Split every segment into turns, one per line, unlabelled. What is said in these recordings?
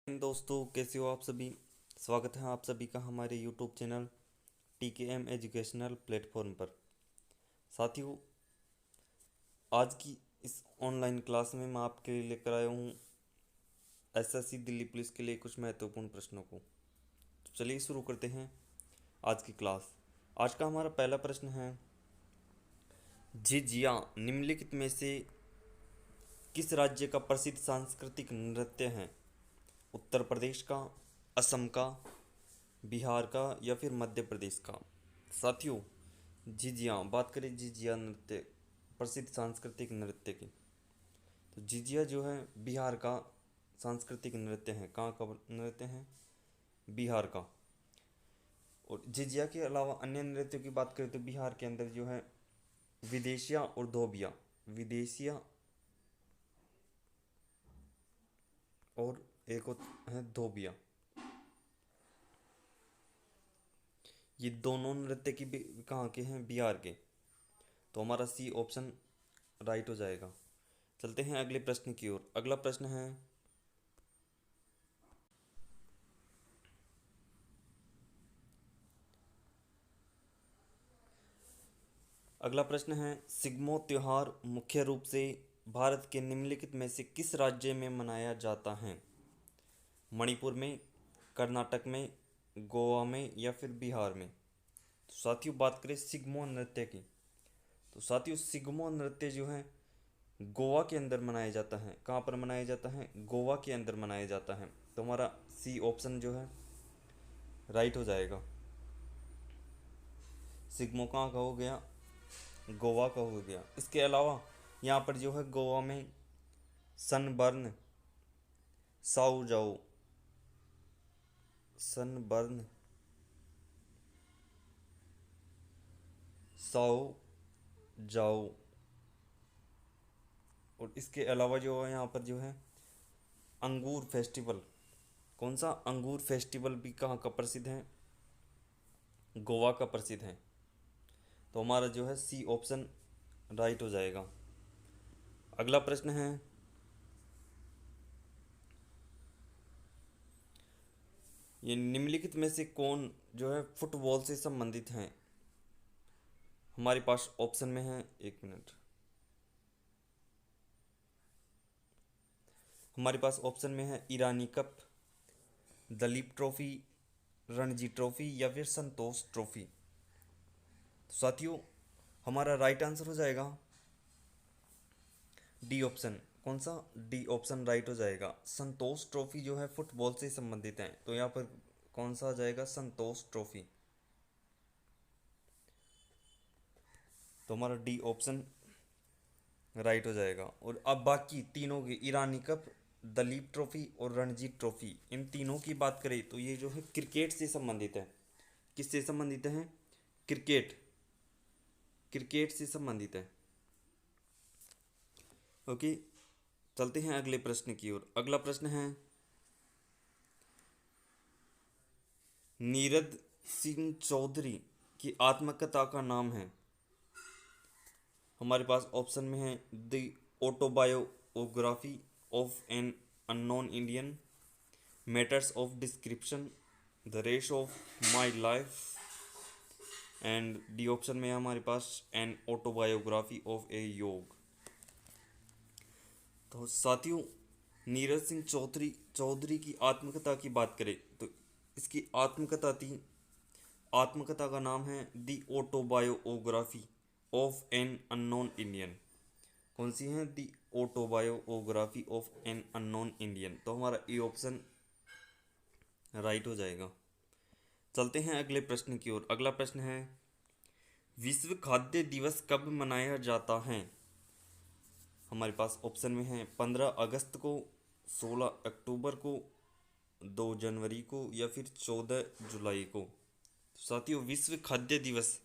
दोस्तों, कैसे हो आप सभी। स्वागत है आप सभी का हमारे YouTube channel TKM educational platform पर। साथियों, आज की इस ऑनलाइन क्लास में मैं आपके लिए लेकर आया हूँ SSC दिल्ली पुलिस के लिए कुछ महत्वपूर्ण प्रश्नों को। तो चलिए शुरू करते हैं आज की क्लास। आज का हमारा पहला प्रश्न है, झिझिया निम्नलिखित में से किस राज्य का प्रसिद्ध सांस्कृतिक नृत्य है? उत्तर प्रदेश का, असम का, बिहार का या फिर मध्य प्रदेश का। साथियों, झिझिया, बात करें झिझिया नृत्य, प्रसिद्ध सांस्कृतिक नृत्य की, तो झिझिया जो है बिहार का सांस्कृतिक नृत्य है। कहाँ का नृत्य है? बिहार का। और झिझिया के अलावा अन्य नृत्यों की बात करें तो बिहार के अंदर जो है विदेशिया और धोबिया, विदेशिया और एक है धोबिया, ये दोनों नृत्य की कहाँ के हैं? बिहार के। तो हमारा सी ऑप्शन राइट हो जाएगा। चलते हैं अगले प्रश्न की ओर। अगला प्रश्न है, अगला प्रश्न है, सिग्मो त्योहार मुख्य रूप से भारत के निम्नलिखित में से किस राज्य में मनाया जाता है? मणिपुर में, कर्नाटक में, गोवा में या फिर बिहार में। तो साथियों, बात करें सिग्मो नृत्य की, तो साथियों सिग्मो नृत्य जो है गोवा के अंदर मनाया जाता है। कहाँ पर मनाया जाता है? गोवा के अंदर मनाया जाता है। तो हमारा सी ऑप्शन जो है राइट हो जाएगा। सिग्मो कहाँ का हो गया? गोवा का हो गया। इसके अलावा यहाँ पर जो है गोवा में सनबर्न, साउ जाओ, सनबर्न, साओ जाओ, और इसके अलावा जो है यहाँ पर जो है अंगूर फेस्टिवल। कौन सा? अंगूर फेस्टिवल भी कहाँ का प्रसिद्ध है? गोवा का प्रसिद्ध है। तो हमारा जो है सी ऑप्शन राइट हो जाएगा। अगला प्रश्न है, ये निम्नलिखित में से कौन जो है फुटबॉल से संबंधित हैं? हमारे पास ऑप्शन में है, एक मिनट, हमारे पास ऑप्शन में है Irani cup, Duleep trophy, Ranji trophy या फिर संतोष ट्रॉफी। तो साथियों, हमारा राइट आंसर हो जाएगा डी ऑप्शन। कौन सा? डी ऑप्शन राइट हो जाएगा। संतोष ट्रॉफी जो है फुटबॉल से संबंधित है। तो यहाँ पर कौन सा आ जाएगा? संतोष ट्रॉफी। तो हमारा डी ऑप्शन राइट हो जाएगा। और अब बाकी तीनों की, ईरानी कप, दलीप ट्रॉफी और रणजी ट्रॉफी, इन तीनों की बात करें तो ये जो है क्रिकेट से संबंधित है। किससे संबंधित है? क्रिकेट, क्रिकेट से संबंधित है। ओके, चलते हैं अगले प्रश्न की ओर। अगला प्रश्न है, नीरद सिंह चौधरी की आत्मकथा का नाम है। हमारे पास ऑप्शन में है the autobiography of an unknown Indian, matters of description, the race of my life, and D option में है हमारे पास an autobiography of a Yogi. तो साथियों, नीरज सिंह चौधरी चौधरी की आत्मकथा की बात करें तो इसकी आत्मकथा थी, आत्मकथा का नाम है the autobiography of an unknown Indian. कौन सी है? The autobiography of an unknown Indian. तो हमारा ए ऑप्शन राइट हो जाएगा। चलते हैं अगले प्रश्न की ओर। अगला प्रश्न है, विश्व खाद्य दिवस कब मनाया जाता है? हमारे पास ऑप्शन में है 15 अगस्त को, 16 अक्टूबर को, 2 जनवरी को या फिर 14 जुलाई को। तो साथियों, विश्व खाद्य दिवस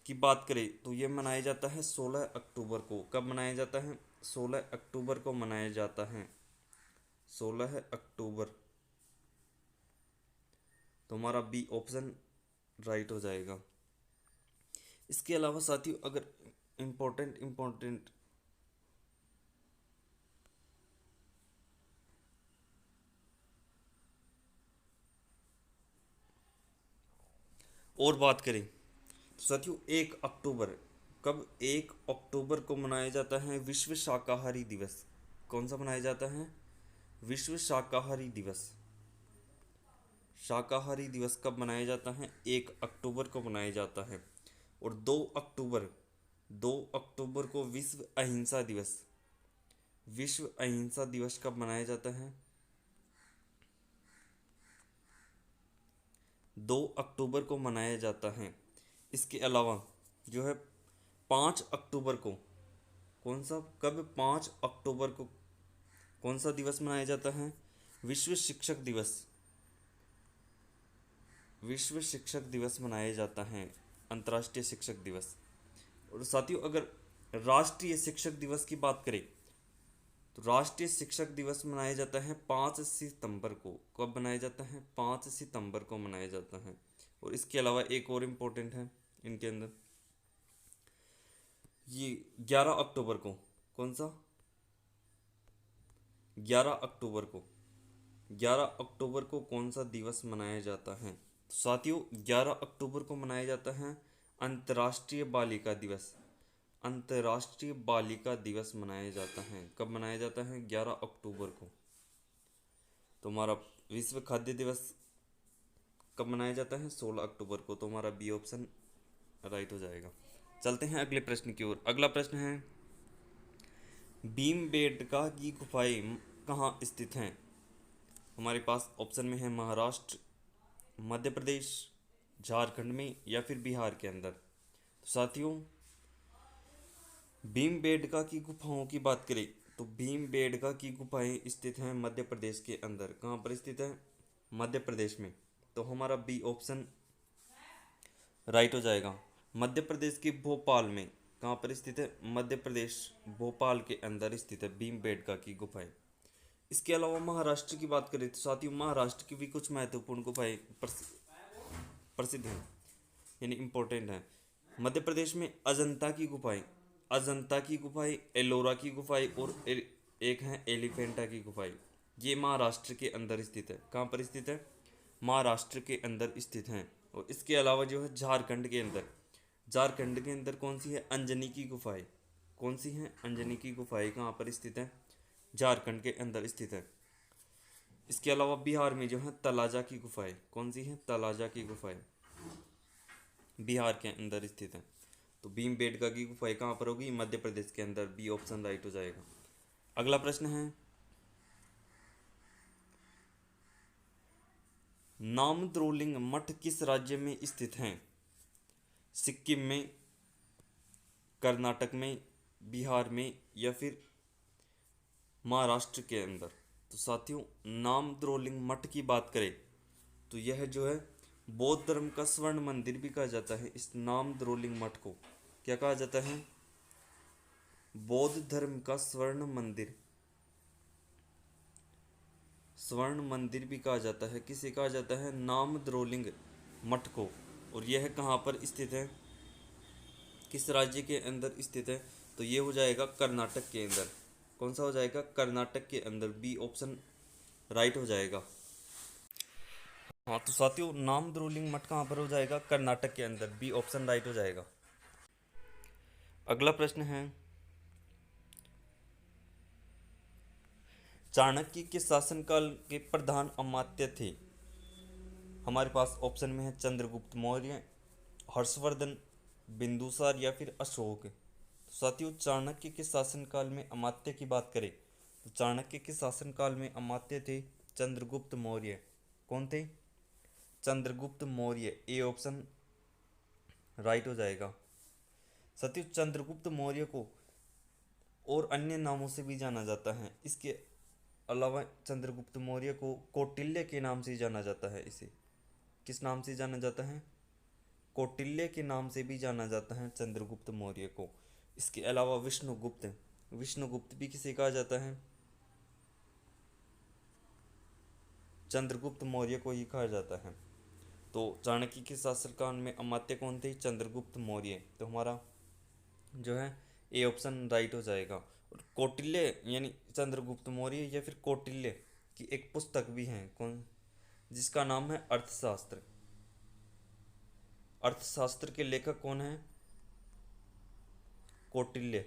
की बात करें तो ये मनाया जाता है 16 अक्टूबर को। कब मनाया जाता है? 16 अक्टूबर को मनाया जाता है, 16 अक्टूबर। तो हमारा बी ऑप्शन राइट हो जाएगा। इसके अलावा साथियों, अगर इम्पोर्टेंट और बात करें तो साथियों 1 अक्टूबर, कब 1 अक्टूबर को मनाया जाता है विश्व शाकाहारी दिवस। कौन सा मनाया जाता है? विश्व शाकाहारी दिवस। शाकाहारी दिवस कब मनाया जाता है? 1 अक्टूबर को मनाया जाता है। और 2 अक्टूबर, 2 अक्टूबर को विश्व अहिंसा दिवस। विश्व अहिंसा दिवस कब मनाया जाता है? 2 अक्टूबर को मनाया जाता है। इसके अलावा जो है 5 अक्टूबर को, कौन सा, कब 5 अक्टूबर को कौन सा दिवस मनाया जाता है? विश्व शिक्षक दिवस। विश्व शिक्षक दिवस मनाया जाता है, अंतर्राष्ट्रीय शिक्षक दिवस। और साथियों अगर राष्ट्रीय शिक्षक दिवस की बात करें तो राष्ट्रीय शिक्षक दिवस मनाया जाता है 5 सितंबर को। कब मनाया जाता है? 5 सितंबर को मनाया जाता है। और इसके अलावा एक और इम्पोर्टेंट है इनके अंदर, ये 11 अक्टूबर को, कौन सा, 11 अक्टूबर को, 11 अक्टूबर को कौन सा दिवस मनाया जाता है? तो साथियों 11 अक्टूबर को मनाया जाता है अंतर्राष्ट्रीय बालिका दिवस। अंतर्राष्ट्रीय बालिका दिवस मनाया जाता है। कब मनाया जाता है? 11 अक्टूबर को। तो हमारा विश्व खाद्य दिवस कब मनाया जाता है? 16 अक्टूबर को। तो हमारा बी ऑप्शन राइट हो जाएगा। चलते हैं अगले प्रश्न की ओर। अगला प्रश्न है भीमबेटका की गुफाएं कहाँ स्थित हैं? हमारे पास ऑप्शन में है महाराष्ट्र, मध्य प्रदेश, झारखंड में या फिर बिहार के अंदर। तो साथियों भीमबेटका की गुफाओं की बात करें तो भीमबेटका की गुफाएं स्थित हैं मध्य प्रदेश के अंदर। कहाँ पर स्थित है? मध्य प्रदेश में। तो हमारा बी ऑप्शन राइट हो जाएगा। मध्य प्रदेश के भोपाल में। कहाँ पर स्थित है? मध्य प्रदेश भोपाल के अंदर स्थित है भीमबेटका की गुफाएं। इसके अलावा महाराष्ट्र की बात करें तो साथियों महाराष्ट्र की भी कुछ महत्वपूर्ण गुफाएं प्रसिद्ध हैं, यानी इम्पोर्टेंट हैं। मध्य प्रदेश में अजंता की गुफाएं, अजंता की गुफाएं, एलोरा की गुफाएं और एक है एलिफेंटा की गुफाएं। ये महाराष्ट्र के अंदर स्थित है। कहाँ पर स्थित है? महाराष्ट्र के अंदर स्थित हैं। और इसके अलावा जो है झारखंड के अंदर, झारखंड के अंदर कौन सी है? अंजनी की गुफाएं। कौन सी है? अंजनी की गुफाएं कहाँ पर स्थित है? झारखंड के अंदर स्थित है। इसके अलावा बिहार में जो है तलाजा की गुफाएं। कौन सी है? तलाजा की गुफाएं बिहार के अंदर स्थित है। तो भीमबेटका की गुफाएं कहाँ पर होगी? मध्य प्रदेश के अंदर। बी ऑप्शन राइट हो जाएगा। अगला प्रश्न है नामद्रोलिंग मठ किस राज्य में स्थित हैं? सिक्किम में, कर्नाटक में, बिहार में या फिर महाराष्ट्र के अंदर। तो साथियों नामद्रोलिंग मठ की बात करें तो यह जो है बौद्ध धर्म का स्वर्ण मंदिर भी कहा जाता है। इस नामद्रोलिंग मठ को क्या कहा जाता है? बौद्ध धर्म का स्वर्ण मंदिर। स्वर्ण मंदिर भी कहा जाता है। किसे कहा जाता है? नामद्रोलिंग मठ को। और यह कहाँ पर स्थित है? किस राज्य के अंदर स्थित है? तो ये हो जाएगा कर्नाटक के अंदर। कौन सा हो जाएगा? कर्नाटक के अंदर। बी ऑप्शन राइट हो जाएगा। हाँ तो साथियों नामद्रोलिंग मठ कहाँ पर हो जाएगा? कर्नाटक के अंदर। बी ऑप्शन राइट हो जाएगा। अगला प्रश्न है चाणक्य के शासनकाल के प्रधान अमात्य थे। हमारे पास ऑप्शन में है चंद्रगुप्त मौर्य, हर्षवर्धन, बिंदुसार या फिर अशोक। तो साथियों चाणक्य के शासनकाल में अमात्य की बात करें तो चाणक्य के शासनकाल में अमात्य थे चंद्रगुप्त मौर्य। कौन थे? Chandragupta Maurya. A option right हो जाएगा। साथियों चंद्रगुप्त मौर्य को और अन्य नामों से भी जाना जाता है। इसके अलावा चंद्रगुप्त मौर्य को कौटिल्य के नाम से जाना जाता है। इसे किस नाम से जाना जाता है? कौटिल्य के नाम से भी जाना जाता है चंद्रगुप्त मौर्य को। इसके अलावा विष्णुगुप्त, विष्णुगुप्त भी किसे कहा जाता है? चंद्रगुप्त मौर्य को ही कहा जाता है। तो चाणक्य के शासनकाल में अमात्य कौन थे? चंद्रगुप्त मौर्य। तो हमारा जो है ए ऑप्शन राइट हो जाएगा। और कौटिल्य यानी चंद्रगुप्त मौर्य या फिर कौटिल्य की एक पुस्तक भी है, कौन, जिसका नाम है अर्थशास्त्र। अर्थशास्त्र के लेखक कौन है? कौटिल्य।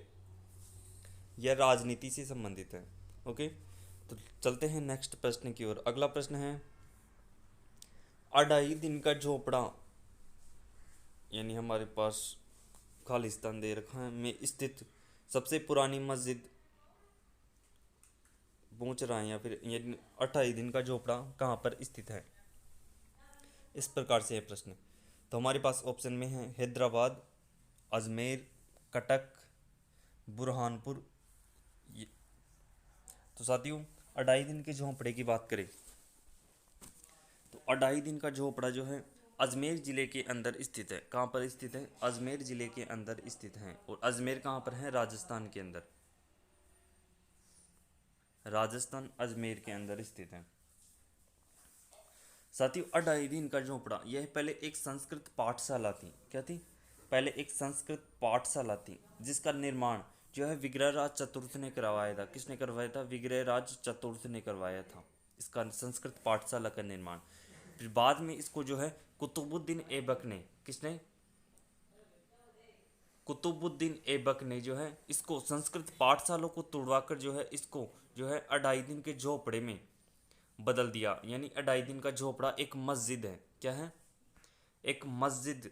यह राजनीति से संबंधित है। ओके, तो चलते हैं नेक्स्ट प्रश्न की ओर। अगला प्रश्न है, अढ़ाई दिन का झोपड़ा, यानी हमारे पास खालिस्तान दे रखा है, में स्थित सबसे पुरानी मस्जिद पहुंच रहा है, या फिर यानी 28 दिन का झोपड़ा कहाँ पर स्थित है? इस प्रकार से है प्रश्न। तो हमारे पास ऑप्शन में है हैदराबाद, अजमेर, कटक, बुरहानपुर। तो साथियों, 28 दिन के झोंपड़े की बात करें तो 28 दिन का झोपड़ा जो है अजमेर ज़िले के अंदर स्थित है। कहाँ पर स्थित है? अजमेर ज़िले के अंदर स्थित है। और अजमेर कहाँ पर है? राजस्थान के अंदर। राजस्थान अजमेर के अंदर स्थित है। साथियों, 28 दिन का झोंपड़ा यह पहले एक संस्कृत पाठशाला थी। क्या थी? पहले एक संस्कृत पाठशाला थी, जिसका निर्माण जो है विग्रहराज चतुर्थ ने करवाया था। किसने करवाया था? विग्रहराज चतुर्थ ने करवाया था इसका संस्कृत पाठशाला का निर्माण। फिर बाद में इसको जो है कुतुबुद्दीन ऐबक ने, किसने? कुतुबुद्दीन ऐबक ने जो है इसको संस्कृत पाठशालों को तुड़वाकर जो है इसको जो है 28 दिन के झोपड़े में बदल दिया। यानी 28 दिन का झोपड़ा एक मस्जिद है। क्या है? एक मस्जिद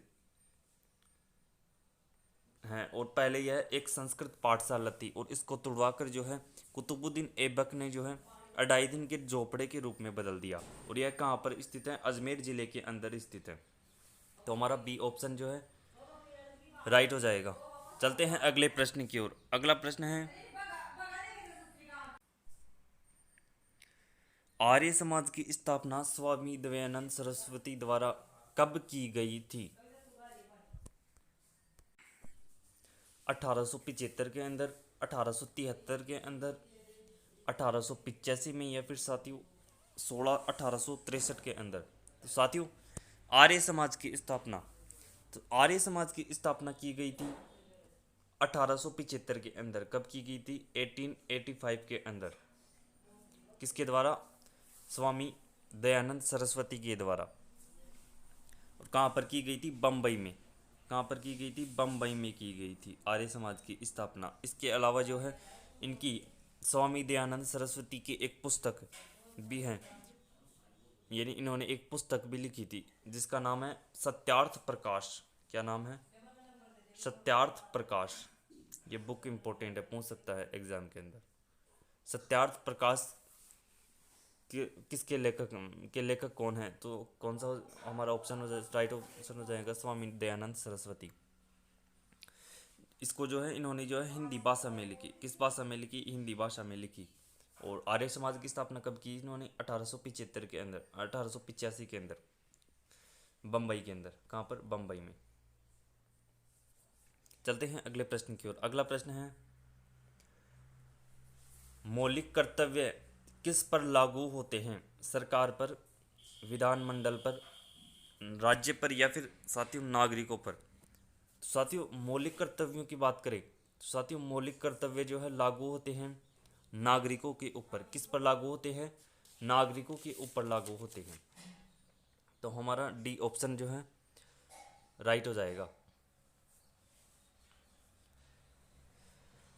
है। और पहले यह एक संस्कृत पाठशाला थी, और इसको तुड़वाकर जो है कुतुबुद्दीन ऐबक ने जो है 28 दिन के झोपड़े के रूप में बदल दिया। और यह कहाँ पर स्थित है? अजमेर जिले के अंदर स्थित है। तो हमारा बी ऑप्शन जो है राइट हो जाएगा। चलते हैं अगले प्रश्न की ओर। अगला प्रश्न है, आर्य समाज की स्थापना स्वामी दयानंद सरस्वती द्वारा कब की गई थी? 1875 के अंदर, 1873 के अंदर, 1885 में, या फिर साथियों 1863 के अंदर। तो साथियों, आर्य समाज की स्थापना, तो आर्य समाज की स्थापना की गई थी 1875 के अंदर। कब की गई थी? 1885 के अंदर। किसके द्वारा? स्वामी दयानंद सरस्वती के द्वारा। और कहाँ पर की गई थी? बम्बई में। कहाँ पर की गई थी? बम्बई में की गई थी आर्य समाज की स्थापना। इसके अलावा जो है इनकी स्वामी दयानंद सरस्वती की एक पुस्तक भी है, यानी इन्होंने एक पुस्तक भी लिखी थी जिसका नाम है सत्यार्थ प्रकाश। क्या नाम है? सत्यार्थ प्रकाश। ये बुक इंपॉर्टेंट है, पूछ सकता है एग्जाम के अंदर। सत्यार्थ प्रकाश किसके लेखक कौन है? तो कौन सा हमारा ऑप्शन हो जाए, राइट ऑप्शन हो जाएगा स्वामी दयानंद सरस्वती। इसको जो है इन्होंने जो है हिंदी भाषा में लिखी। किस भाषा में लिखी? हिंदी भाषा में लिखी। और आर्य समाज की स्थापना कब की इन्होंने? 1875 के अंदर, 1885 के अंदर, बम्बई के अंदर। कहाँ पर? बम्बई में। चलते हैं अगले प्रश्न की ओर। अगला प्रश्न है, मौलिक कर्तव्य किस पर लागू होते हैं? सरकार पर, विधानमंडल पर, राज्य पर, या फिर साथियों नागरिकों पर? तो साथियों, मौलिक कर्तव्यों की बात करें तो साथियों मौलिक कर्तव्य जो है लागू होते हैं नागरिकों के ऊपर। किस पर लागू होते हैं? नागरिकों के ऊपर लागू होते हैं। तो हमारा डी ऑप्शन जो है राइट हो जाएगा।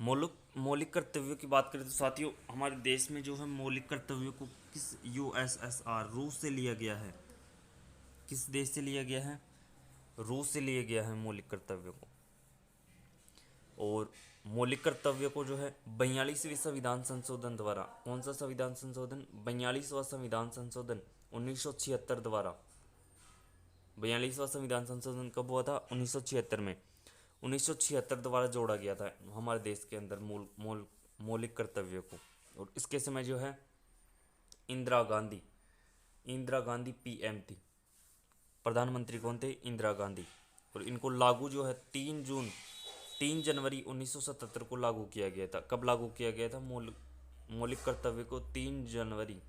मौलिक कर्तव्यों की बात करें तो साथियों हमारे देश में जो है मौलिक कर्तव्यों को किस यूएसएसआर रूस से लिया गया है? किस देश से लिया गया है? रूस से लिया गया है मौलिक कर्तव्यों को। और मौलिक कर्तव्य को जो है 42वें संविधान संशोधन द्वारा, कौन सा संविधान संशोधन? 42वां संविधान संशोधन 1976 द्वारा। 42वां संविधान संशोधन कब हुआ था? 1976 में। 1976 द्वारा जोड़ा गया था हमारे देश के अंदर मौलिक कर्तव्यों को। और इसके समय जो है इंदिरा गांधी पीएम थी। प्रधानमंत्री कौन थे? इंदिरा गांधी। और इनको लागू जो है 3 जनवरी 1977 को लागू किया गया था। कब लागू किया गया था मौलिक कर्तव्य को? 3 जनवरी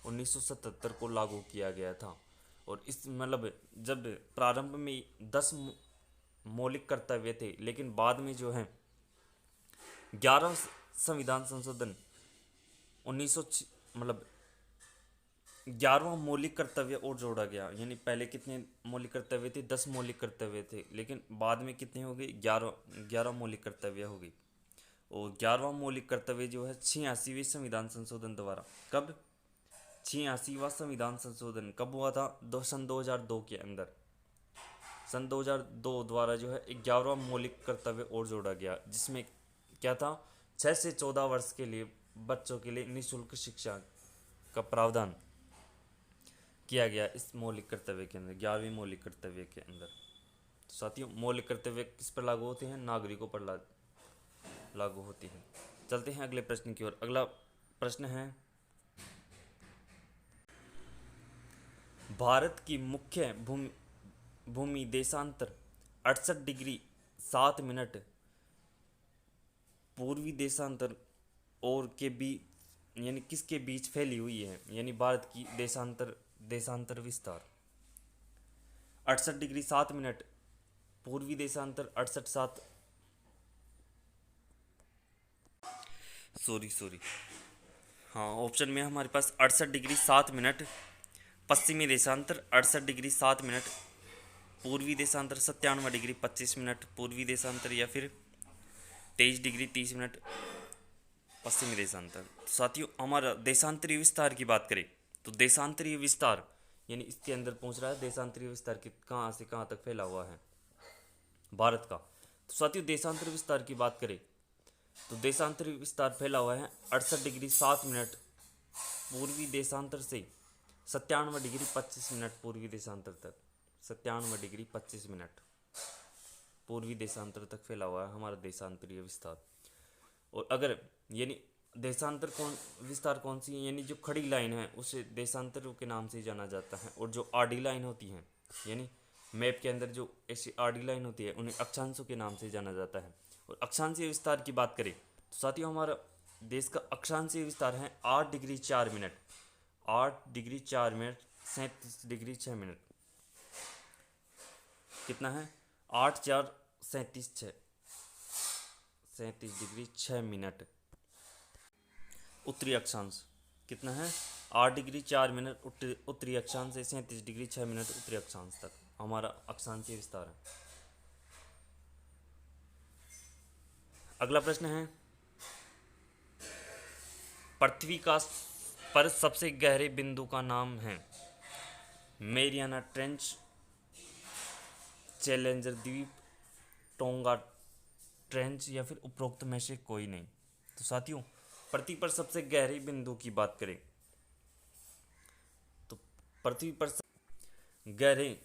1977 को लागू किया गया था। और इस मतलब जब प्रारंभ में 10 मौलिक कर्तव्य थे, लेकिन बाद में जो है 11 संविधान संशोधन 19 मतलब 11वां मौलिक कर्तव्य और जोड़ा गया, यानी पहले कितने मौलिक कर्तव्य थे? 10 मौलिक कर्तव्य थे, लेकिन बाद में कितने हो गए? 11 मौलिक कर्तव्य हो गई। और 11वां मौलिक कर्तव्य जो है 86वें संविधान संशोधन द्वारा, कब? 86वां संविधान संशोधन कब हुआ था? सन 2002 के अंदर, सन 2002 द्वारा जो है 11वां मौलिक कर्तव्य और जोड़ा गया, जिसमें क्या था? 6 से 14 वर्ष के लिए बच्चों के लिए निःशुल्क शिक्षा का प्रावधान किया गया इस मौलिक कर्तव्य के अंदर, 11वें मौलिक कर्तव्य के अंदर। तो साथियों, मौलिक कर्तव्य किस पर लागू होते हैं? नागरिकों पर लागू होती है। चलते हैं अगले प्रश्न की ओर। अगला प्रश्न है, भारत की मुख्य भूमि भूमि देशांतर 68 डिग्री 7 मिनट पूर्वी देशांतर और के बीच, यानी किसके बीच फैली हुई है? यानी भारत की देशांतर विस्तार 68 डिग्री 7 मिनट पूर्वी देशांतर 68 7, सॉरी, हाँ, ऑप्शन में हमारे पास 68 डिग्री 7 मिनट पश्चिमी देशांतर, 68 डिग्री 7 मिनट पूर्वी देशांतर, 97 डिग्री 25 मिनट पूर्वी देशांतर, या फिर 23 डिग्री 30 मिनट पश्चिमी देशांतर। तो साथियों, हमारा देशांतरीय विस्तार की बात करें तो देशांतरीय विस्तार यानी इसके अंदर पहुंच रहा है देशांतरीय विस्तार कहाँ से कहाँ तक फैला हुआ है भारत का। तो साथियों, देशांतरीय विस्तार की बात करें तो देशांतरीय विस्तार फैला हुआ है 68 डिग्री 7 मिनट पूर्वी देशांतर से 97 डिग्री 25 मिनट पूर्वी देशांतर तक, 97 डिग्री 25 मिनट पूर्वी देशांतर तक फैला हुआ है हमारा देशांतरीय विस्तार। और अगर यानी देशांतर विस्तार कौन सी है? यानी जो खड़ी लाइन है उसे देशांतर के नाम से जाना जाता है, और जो आड़ी लाइन होती है, यानी मैप के अंदर जो ऐसी आड़ी लाइन होती है, उन्हें अक्षांशों के नाम से जाना जाता है। और अक्षांशीय विस्तार की बात करें तो साथियों, हमारा देश का अक्षांशीय विस्तार है 8 degree 4 minute, 8 degree 4 minute 37 degree 6 minute. कितना है? 8 4 37 6, 37 डिग्री 6 मिनट। उत्तरी अक्षांश कितना है? 8 डिग्री 4 मिनट उत्तरी अक्षांश से 37 डिग्री 6 मिनट उत्तरी अक्षांश तक हमारा अक्षांशीय विस्तार है। अगला प्रश्न है, पृथ्वी का पर सबसे गहरे बिंदु का नाम है? मेरियाना ट्रेंच, चैलेंजर द्वीप, टोंगा ट्रेंच, या फिर उपरोक्त में से कोई नहीं। तो साथियों, पृथ्वी पर सबसे गहरे बिंदु की बात करें तो पृथ्वी पर गहरे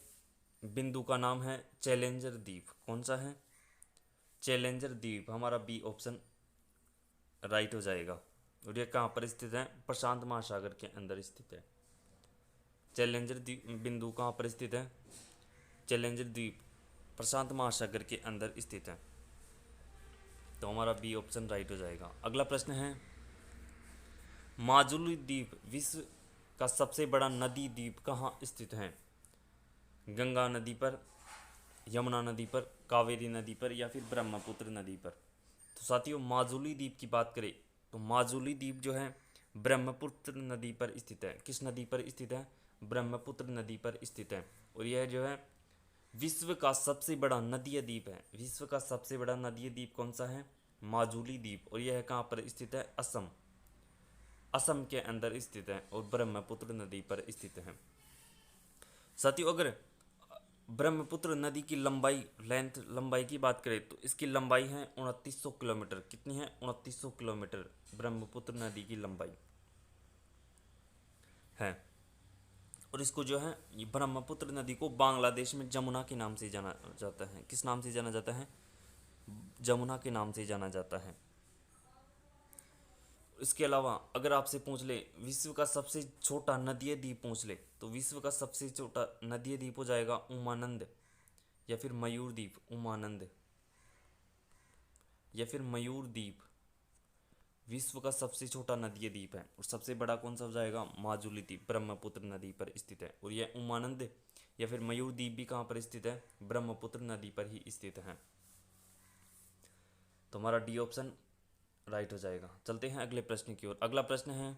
बिंदु का नाम है चैलेंजर द्वीप। कौन सा है? चैलेंजर द्वीप। हमारा बी ऑप्शन राइट हो जाएगा। और ये कहाँ पर स्थित है? प्रशांत महासागर के अंदर स्थित है। चैलेंजर बिंदु कहाँ पर स्थित है? चैलेंजर द्वीप प्रशांत महासागर के अंदर स्थित है। तो हमारा बी ऑप्शन राइट हो जाएगा। अगला प्रश्न है, माजुली द्वीप विश्व का सबसे बड़ा नदी द्वीप कहाँ स्थित है? गंगा नदी पर, यमुना नदी पर, कावेरी नदी पर, या फिर ब्रह्मपुत्र नदी पर। तो साथियों, माजुली द्वीप की बात करें तो माजुली द्वीप जो है ब्रह्मपुत्र नदी पर स्थित है। किस नदी पर स्थित है? ब्रह्मपुत्र नदी पर स्थित है। और यह जो है विश्व का सबसे बड़ा नदीय द्वीप है। विश्व का सबसे बड़ा नदीय द्वीप कौन सा है? माजुली द्वीप। और यह कहाँ पर स्थित है? असम के अंदर स्थित है और ब्रह्मपुत्र नदी पर स्थित है। साथियों, अगर ब्रह्मपुत्र नदी की लंबाई की बात करें तो इसकी लंबाई है 2900 किलोमीटर। कितनी है? 2900 किलोमीटर ब्रह्मपुत्र नदी की लंबाई है। और इसको जो है ये ब्रह्मपुत्र नदी को बांग्लादेश में जमुना के नाम से जाना जाता है। किस नाम से जाना जाता है? जमुना के नाम से जाना जाता है। इसके अलावा अगर आपसे पूछ ले विश्व का सबसे छोटा नदीय द्वीप पूछ ले तो विश्व का सबसे छोटा नदीय द्वीप हो जाएगा उमानंद, या फिर मयूर द्वीप। उमानंद या फिर मयूर द्वीप विश्व का सबसे छोटा नदीय द्वीप है। और सबसे बड़ा कौन सा हो जाएगा? माजुली द्वीप ब्रह्मपुत्र नदी पर स्थित है। और यह उमानंद या फिर मयूर द्वीप भी कहाँ पर स्थित है? ब्रह्मपुत्र नदी पर ही स्थित है। तो हमारा डी ऑप्शन राइट हो जाएगा। चलते हैं अगले प्रश्न की ओर। अगला प्रश्न है,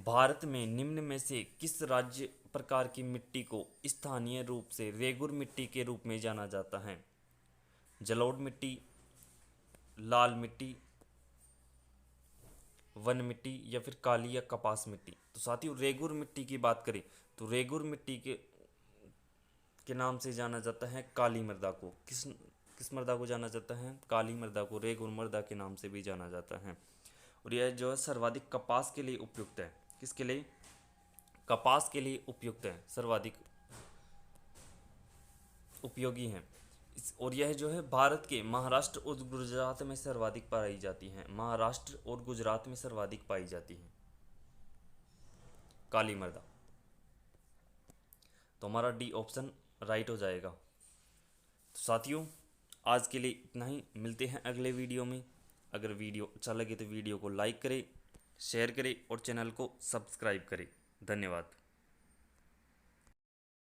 भारत में निम्न में से किस राज्य प्रकार की मिट्टी को स्थानीय रूप से रेगुर मिट्टी के रूप में जाना जाता है? जलोढ़ मिट्टी, लाल मिट्टी, वन मिट्टी या फिर काली या कपास मिट्टी। तो साथियों रेगुर मिट्टी की बात करें तो रेगुर मिट्टी के नाम से जाना जाता है काली मृदा को। किस मृदा को जाना जाता है? काली मृदा को रेगुर मृदा के नाम से भी जाना जाता है। और यह जो है सर्वाधिक कपास के लिए उपयुक्त है। किसके लिए? कपास के लिए उपयुक्त है, सर्वाधिक उपयोगी है। और यह जो है भारत के महाराष्ट्र और गुजरात में सर्वाधिक पाई जाती है। महाराष्ट्र और गुजरात में सर्वाधिक पाई जाती है काली मृदा। तो हमारा डी ऑप्शन राइट हो जाएगा। तो साथियों आज के लिए इतना ही, मिलते हैं अगले वीडियो में। अगर वीडियो अच्छा लगे तो वीडियो को लाइक करें, शेयर करें और चैनल को सब्सक्राइब करें। धन्यवाद।